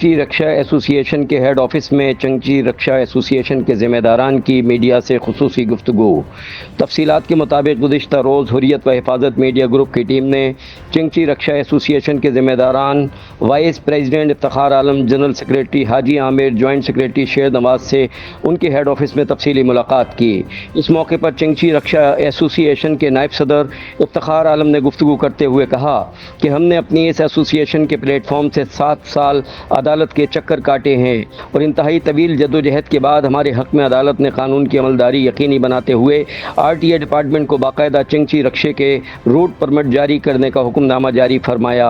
चंची रक्षा association के head office में चंची रक्षा association के ज़िम्मेदारान की मीडिया से खुसूसी गुफ्तगू। तफसीलात के मुताबिक गुज़िश्ता रोज़ हुर्रियत व हिफाजत मीडिया ग्रुप की टीम ने चंची रक्षा एसोसिएशन के ज़िम्मेदारान वाइस प्रेसिडेंट इफ्तिखार आलम, जनरल सेक्रेटरी हाजी आमिर, जॉइंट सेक्रेटरी शेर नवाज से उनके हेड ऑफिस में तफसीली मुलाकात की। इस मौके पर चंची रक्षा एसोसिएशन के नायब सदर इफ्तिखार आलम ने गुफ्तगू करते हुए कहा कि हमने अपनी इस एसोसिएशन के प्लेटफॉर्म से 7 साल अदालत के चक्कर काटे हैं और इंतहाई तवील जद्दोजहद के बाद हमारे हक़ में अदालत ने कानून की अमलदारी यकीनी बनाते हुए RTA डिपार्टमेंट को बाकायदा चंची रक्षे के रूट परमिट जारी करने का हुक्मनामा जारी फरमाया।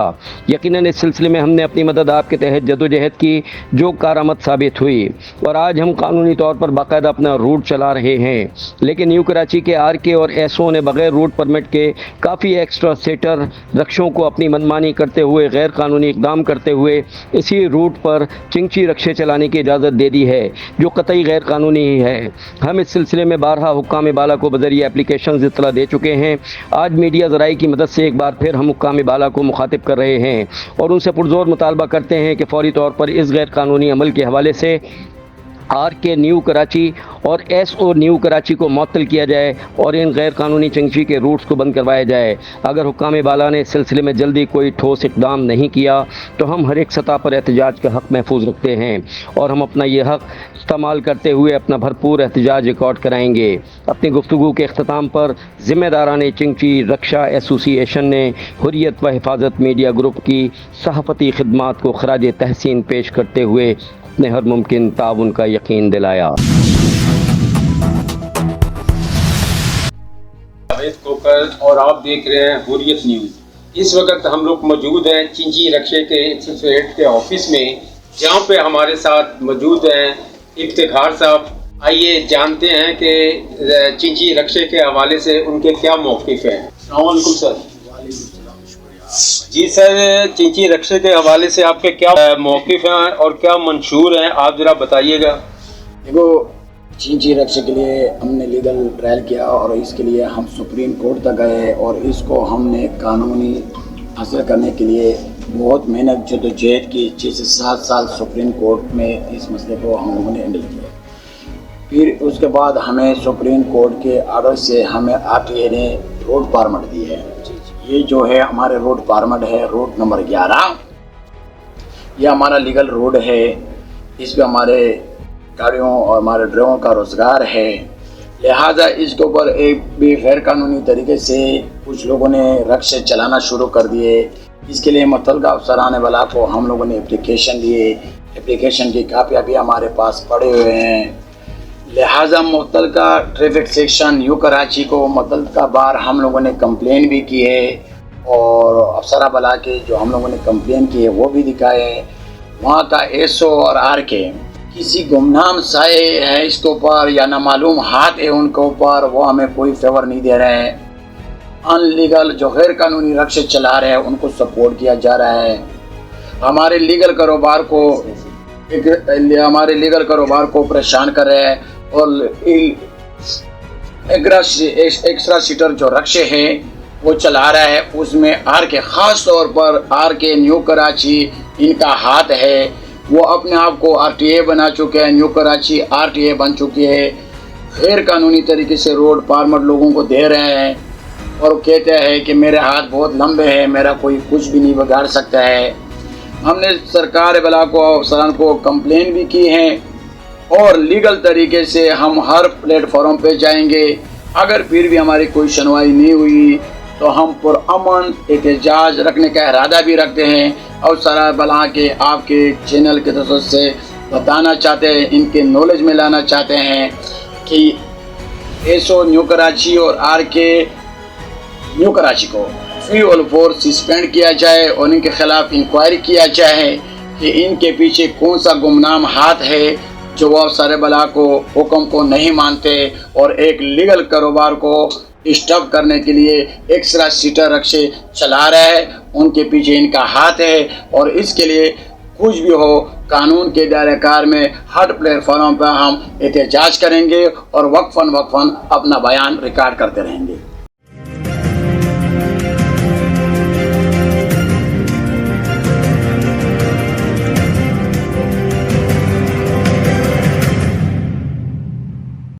यकीनन इस सिलसिले में हमने अपनी मदद आपके तहत जद्दोजहद की जो कारामद साबित हुई और आज हम कानूनी तौर पर बाकायदा अपना रूट चला रहे हैं। लेकिन न्यू कराची के RK और SO ने बगैर रूट परमिट के काफ़ी एक्स्ट्रा सेटर रक्षों को अपनी मनमानी करते हुए गैर कानूनी इकदाम करते हुए इसी रूट पर चंची रक्षे चलाने की इजाज़त दे दी है, जो कतई गैर कानूनी ही है। हम इस सिलसिले में बारहा हुक्काम बाला को बज़रिया एप्लीकेशन इत्तला दे चुके हैं। आज मीडिया ज़राई की मदद से एक बार फिर हम हुक्काम बाला को मुखातिब कर रहे हैं और उनसे पुरज़ोर मुतालबा करते हैं कि फौरी तौर पर इस गैर कानूनी अमल के हवाले से RK न्यू कराची और SO न्यू कराची को मुअत्तल किया जाए और इन गैर कानूनी चंची के रूट्स को बंद करवाया जाए। अगर हुक्काम बाला ने इस सिलसिले में जल्दी कोई ठोस इक़दाम नहीं किया तो हम हर एक सतह पर एहतजाज का हक़ महफूज रखते हैं और हम अपना ये हक़ इस्तेमाल करते हुए अपना भरपूर एहतजाज रिकॉर्ड कराएंगे। अपनी गुफ्तगू के अख्ताम पर ज़िम्मेदारान चंची रक्षा एसोसिएशन ने हुर्रियत व हिफाजत मीडिया ग्रुप की सहाफ़ती खिदमात को खराज तहसीन पेश करते हुए अपने हर मुमकिन ताउन का यकीन दिलाया। और आप देख रहे हैं हुर्रियत न्यूज़। इस वक्त हम लोग मौजूद हैं चंची रक्षे के एसोसिएट के ऑफिस में, जहां पे हमारे साथ मौजूद हैं इफ्तिखार साहब। आइए जानते हैं कि चंची रक्षे के हवाले से उनके क्या मौक़िफ़ हैं। अस्सलाम वालेकुम सर। जी सर, चंची रक्षे के हवाले से आपके क्या मौक़िफ़ हैं और क्या मंशूर हैं, आप ज़रा बताइएगा। देखो, चंची रक्षे के लिए हमने लीगल ट्रायल किया और इसके लिए हम सुप्रीम कोर्ट तक गए और इसको हमने कानूनी हासिल करने के लिए बहुत मेहनत जद्दोजहद की। 6 से 7 साल सुप्रीम कोर्ट में इस मसले को हम लोगों ने हैंडल किया। फिर उसके बाद हमें सुप्रीम कोर्ट के आर्डर से हमें RTA ने रोड परमिट दी है। ये जो है हमारे रोड परमिट है, रोड नंबर 11। यह हमारा लीगल रोड है। इस पर हमारे गाड़ियों और हमारे ड्राइवरों का रोज़गार है। लिहाजा इसके ऊपर एक भी गैर कानूनी तरीके से कुछ लोगों ने रक्षे चलाना शुरू कर दिए। इसके लिए मुतल्लिक़ा अफसरान वाला को हम लोगों ने एप्लीकेशन दिए। एप्लीकेशन की कापियाँ भी हमारे पास पड़े हुए हैं। लिहाजा मुतल्लिक़ा ट्रैफिक सेक्शन न्यू कराची को मुतल्लिक़ा बार हम लोगों ने कंप्लेन भी की है और अफसरा बला के जो हम लोगों ने कंप्लेन की है वो भी दिखाए हैं। वहाँ का SO और RK किसी गुमनाम साए है इसके ऊपर या नामालूम हाथ है उनके ऊपर, वो हमें कोई फेवर नहीं दे रहे हैं। अनलीगल जो गैर कानूनी रक्षे चला रहे हैं उनको सपोर्ट किया जा रहा है। हमारे लीगल कारोबार को परेशान कर रहे हैं और एक्स्ट्रा सीटर जो रक्षे हैं वो चला रहा है। उसमें RK ख़ास तौर पर RK न्यू कराची इनका हाथ है। वो अपने आप को RTA बना चुके हैं। न्यू कराची RTA बन चुकी है। गैर कानूनी तरीके से रोड परमिट लोगों को दे रहे हैं और कहते हैं कि मेरे हाथ बहुत लंबे हैं, मेरा कोई कुछ भी नहीं बिगाड़ सकता है। हमने सरकार बला को अफसरान को कंप्लेन भी की हैं और लीगल तरीके से हम हर प्लेटफॉर्म पे जाएंगे। अगर फिर भी हमारी कोई सुनवाई नहीं हुई तो हम पुरअमन एहतजाज रखने का इरादा भी रखते हैं। और सारा बला के आपके चैनल के तरफ से बताना चाहते हैं, इनके नॉलेज में लाना चाहते हैं कि SO न्यू कराची और RK न्यू कराची को फ्री ऑल फोर्स सस्पेंड किया जाए और इनके खिलाफ इंक्वायरी किया जाए कि इनके पीछे कौन सा गुमनाम हाथ है जो वो सारे बला को हुक्म को नहीं मानते और एक लीगल कारोबार को स्टॉप करने के लिए एक्स्ट्रा सीटर रक्षे चला रहा है। उनके पीछे इनका हाथ है और इसके लिए कुछ भी हो कानून के दायरे कार में हर प्लेटफॉर्म पर हम एहतजाज करेंगे और वक्फन अपना बयान रिकॉर्ड करते रहेंगे।